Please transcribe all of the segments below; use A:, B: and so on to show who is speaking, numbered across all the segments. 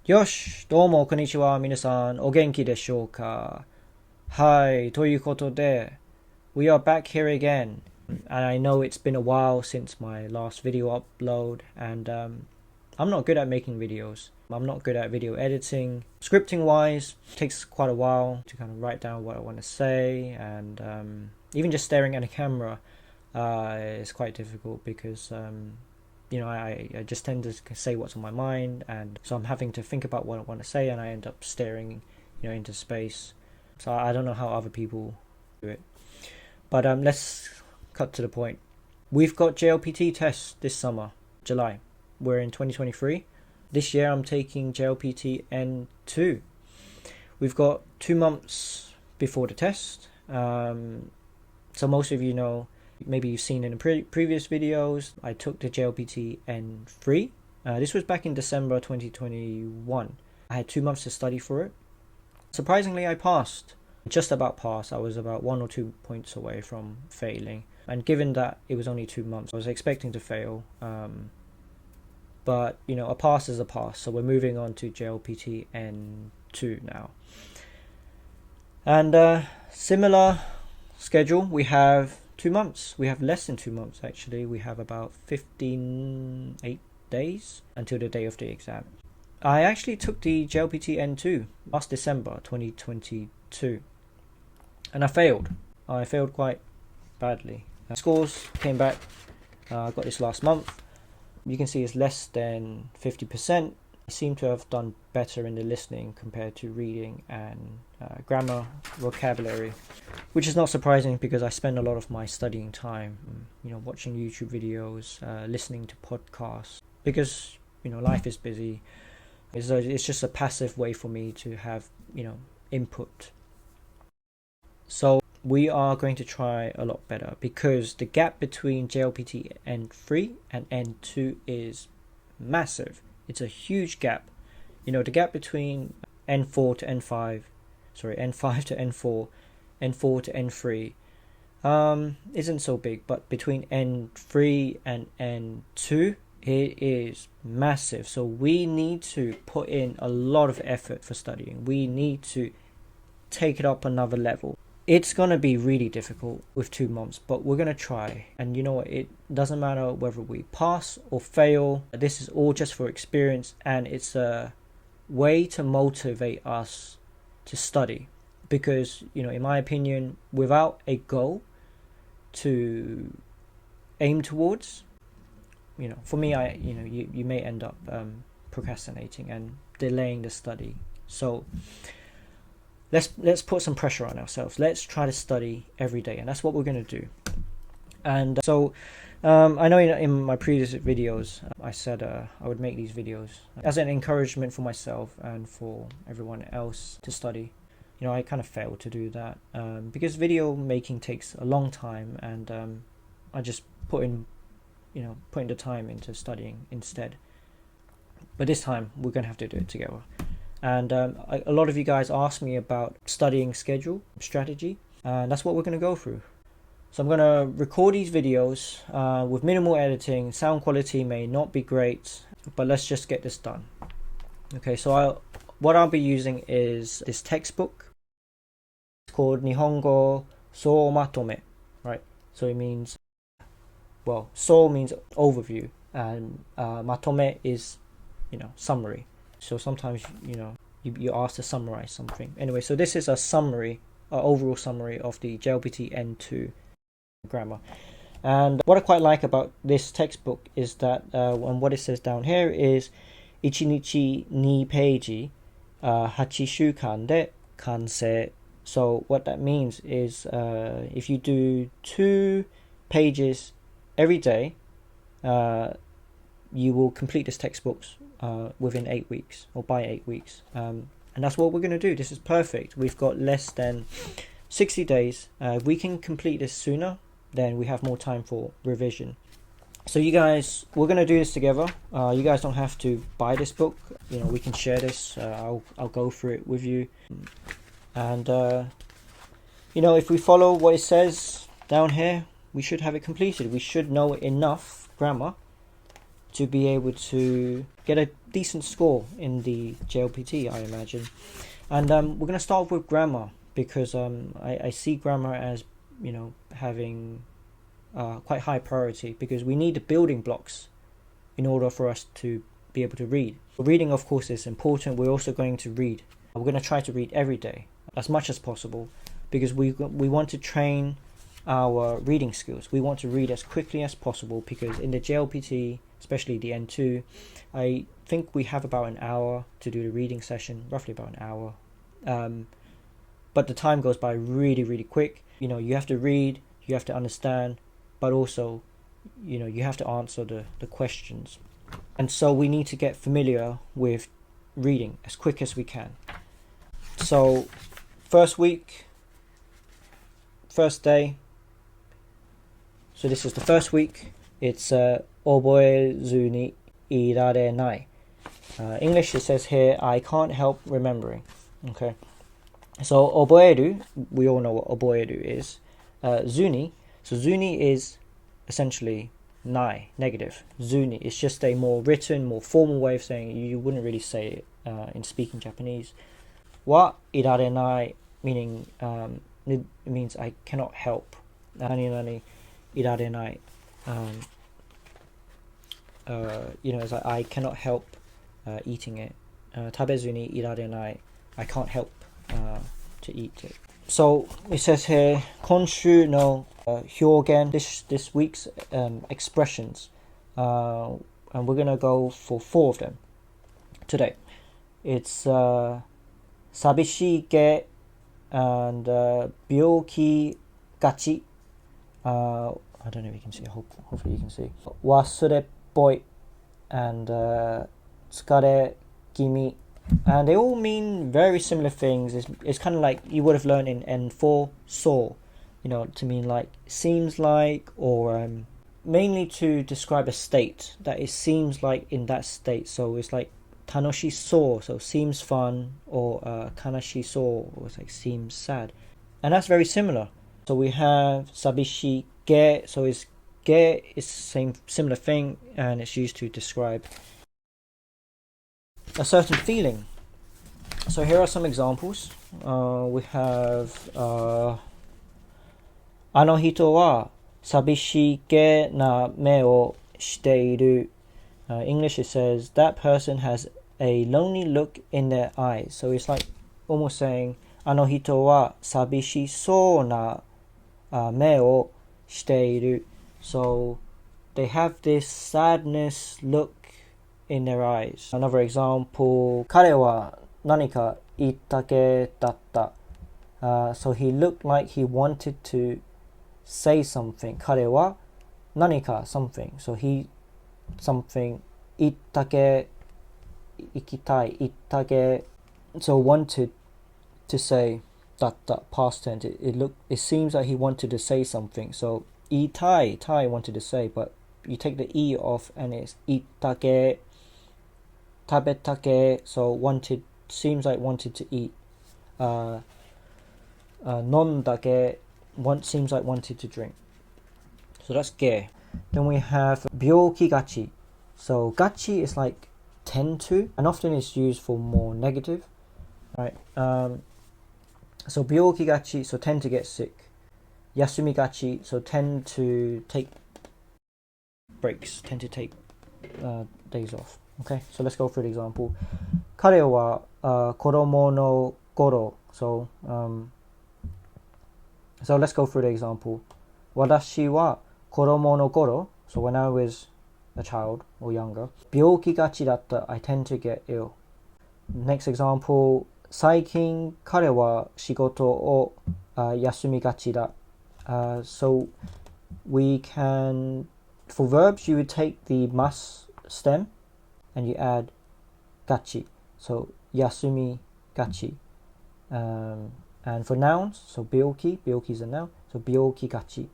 A: よし、どうもこんにちは。皆さん、お元気でしょうか？はい、ということで、we are back here again. And I know it's been a while since my last video upload, and I'm not good at making videos. I'm not good at video editing. Scripting wise, it takes quite a while to kind of write down what I want to say, and even just staring at a camera is quite difficult because I just tend to say what's on my mind, and so I'm having to think about what I want to say, and I end up staring, into space. So I don't know how other people do it. But let's cut to the point. We've got JLPT tests this summer, July. We're in 2023. This year I'm taking JLPT N2. We've got 2 months before the test. So most of you know, maybe you've seen in the previous videos, I took the JLPT N3. This was back in December 2021. I had 2 months to study for it. Surprisingly, I passed. Just about passed. I was about 1 or 2 points away from failing. And given that it was only 2 months, I was expecting to fail. But, a pass is a pass. So we're moving on to JLPT N2 now. And similar schedule, we have 2 months. We have less than 2 months, actually. We have about 8 days until the day of the exam. I actually took the JLPT N2 last December 2022. And I failed. I failed quite badly. Scores came back. I got this last month. You can see it's less than 50%. I seem to have done better in the listening compared to reading and grammar, vocabulary, which is not surprising because I spend a lot of my studying time, watching YouTube videos, listening to podcasts, because, life is busy. It's just a passive way for me to have, input. So we are going to try a lot better because the gap between JLPT N3 and N2 is massive. It's a huge gap. The gap between N4 to N5, N5 to N4, N4 to N3 isn't so big, but between N3 and N2 it is massive. So we need to put in a lot of effort for studying. We need to take it up another level. It's going to be really difficult with 2 months, but we're going to try. And you know what? It doesn't matter whether we pass or fail. This is all just for experience, and it's a way to motivate us to study. Because, in my opinion, without a goal to aim towards, for me, you may end up procrastinating and delaying the study. So let's put some pressure on ourselves. Let's try to study every day, and that's what we're going to do. And so I know in my previous videos I said I would make these videos as an encouragement for myself and for everyone else to study. I kind of failed to do that because video making takes a long time, and I just putting the time into studying instead. But this time we're going to have to do it together. And a lot of you guys asked me about studying schedule strategy, and that's what we're going to go through. So I'm going to record these videos with minimal editing. Sound quality may not be great, but let's just get this done. Okay, so what I'll be using is this textbook. It's called Nihongo So Matome, right? So it means, so means overview, and matome is, summary. So sometimes, you're asked to summarize something. Anyway, so this is a summary, overall summary of the JLPT N2 grammar. And what I quite like about this textbook is that, and what it says down here is, 1日2ページ、8週間で完成. So what that means is, if you do 2 pages every day, you will complete this textbook within 8 weeks, or by 8 weeks. And that's what we're going to do. This is perfect. We've got less than 60 days. If we can complete this sooner, then we have more time for revision. So you guys, we're going to do this together. You guys don't have to buy this book. We can share this. I'll go through it with you. And, if we follow what it says down here, we should have it completed. We should know enough grammar to be able to get a decent score in the JLPT, I imagine. And we're going to start off with grammar, because I see grammar as, having quite high priority, because we need the building blocks in order for us to be able to read. Reading, of course, is important. We're also going to read. We're going to try to read every day as much as possible, because we want to train our reading skills. We want to read as quickly as possible, because in the JLPT, especially the N2, I think we have about an hour to do the reading session, roughly about an hour. But the time goes by really, really quick. You have to read, you have to understand, but also, you have to answer the questions. And so we need to get familiar with reading as quick as we can. So, first week, first day. So this is the first week. It's 覚えずにいられない. English, it says here, I can't help remembering. Okay. So 覚える, we all know what 覚える is. Zuni, so zuni is essentially nai, negative. Zuni, it's just a more written, more formal way of saying it. You wouldn't really say it in speaking Japanese. Wa irarenai, meaning it means I cannot help. Nani nani irarenai. It's like I cannot help eating it. Tabezu ni irarenai, I can't help to eat it. So it says here, konshu no hyogen, this week's expressions, and we're gonna go for 4 of them today. It's sabishige and byoki gachi. I don't know if you can see. Hopefully you can see. Wasureppoi and tsukare kimi. And they all mean very similar things. It's kind of like you would have learned in N4, so, to mean like, seems like, or mainly to describe a state, that it seems like in that state. So it's like tanoshi so seems fun, or kanashi so, or it's like seems sad. And that's very similar. So we have sabishi ge, so it's ge is same similar thing, and it's used to describe a certain feeling. So here are some examples. We have あの人は寂しげな目をしている. English, it says that person has a lonely look in their eyes. So it's like almost saying あの人は寂しそうな目をしている. So they have this sadness look in their eyes. Another example, 彼は何か言いたげだった. So he looked like he wanted to say something. 彼は何か something. So he something 言ったげ行きたい言ったげ. So wanted to say だった past tense. It seems like he wanted to say something. So 言いたい wanted to say, but you take the e off and it's 言ったげ食べたげ. So wanted seems like wanted to eat. 飲んだげ seems like wanted to drink. So that's ge. Then we have 病気がち. So gachi is like tend to, and often it's used for more negative, right? So 病気がち, so tend to get sick. 休みがち, so tend to take breaks, tend to take days off. Okay, so let's go through the example. 彼は子供の頃. So let's go through the example. 私は子供の頃. So when I was a child or younger. 病気がちだった. I tend to get ill. Next example. 最近彼は仕事を休みがちだ. So we can, for verbs, you would take the mas stem and you add gachi. So 休みがち. And for nouns, so 病気 is a noun, so 病気がち.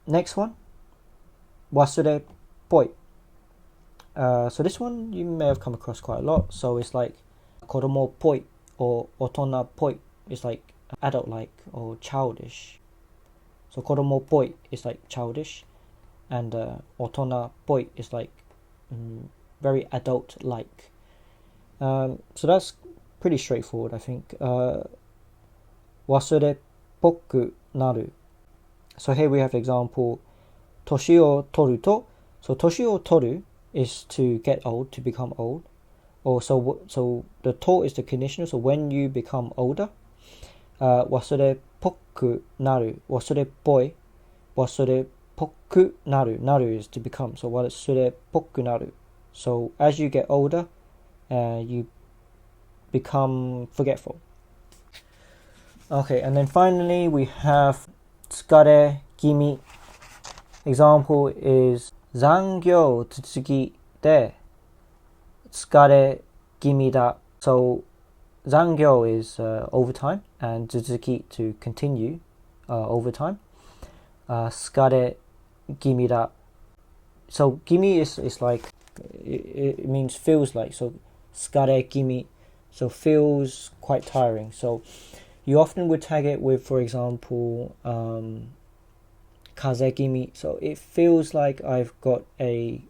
A: Next one, 忘れっぽい. So this one you may have come across quite a lot. So it's like 子供っぽい or 大人っぽい. It's like adult-like or childish. So 子供っぽい is like childish, and 大人っぽい is like very adult-like. So that's pretty straightforward, I think. 忘れっぽくなる. So here we have example, 年を取ると. So 年を取る is to get old, to become old. Or so the と is the conditional, so when you become older. 忘れっぽくなる, 忘れっぽい. 忘れっぽくなる. なる is to become, so 忘れっぽくなる. So as you get older, you become forgetful. Okay, and then finally we have 疲れ気味. Example is 残業続きで疲れ気味だ. So 残業 is overtime, and 続き to continue overtime. 疲れ気味だ. So 気味 is like it means feels like. So 疲れ気味, so feels quite tiring. So you often would tag it with, for example, 風邪気味. So it feels like I've got a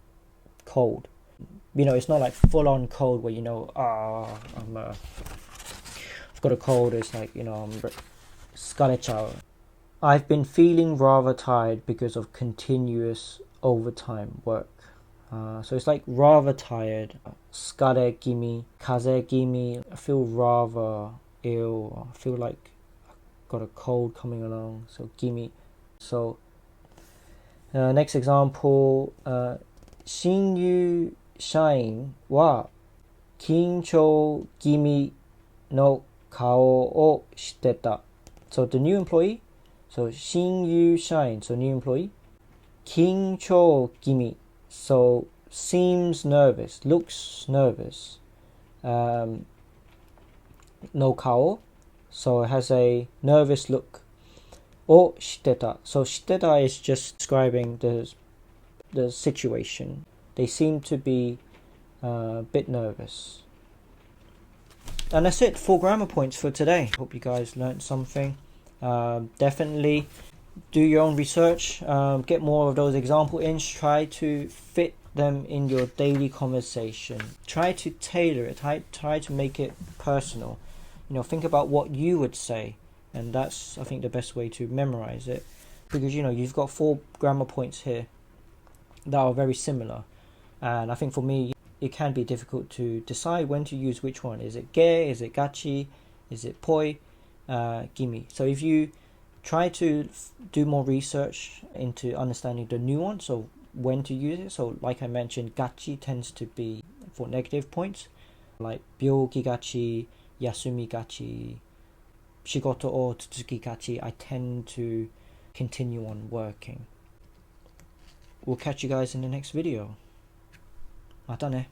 A: cold. You know, it's not like full-on cold where, you know, I've got a cold. It's like, you know, I'm 疲れちゃう. I've been feeling rather tired because of continuous overtime work. So it's like rather tired. 疲れ気味, 風邪気味. I feel rather ill. I feel like I've got a cold coming along. So 気味. So next example, 新入社員は緊張気味の顔をしてた. So the new employee, so 新入社員, so new employee. 緊張気味, so seems nervous, looks nervous. No 顔, so it has a nervous look. をしてた, so してた is just describing the situation. They seem to be a bit nervous. And that's it, 4 grammar points for today. Hope you guys learned something. Definitely do your own research, get more of those example ins, try to fit them in your daily conversation. Try to tailor it, try to make it personal. You know, think about what you would say, and that's, I think, the best way to memorize it, because, you know, you've got 4 grammar points here that are very similar, and I think for me it can be difficult to decide when to use which one. Is it ge, is it gachi, is it poi, gimme. So if you try to do more research into understanding the nuance of when to use it, so like I mentioned, gachi tends to be for negative points, like 病気がち, 休みがち, 仕事を続きがち. I tend to continue on working. We'll catch you guys in the next video. またね.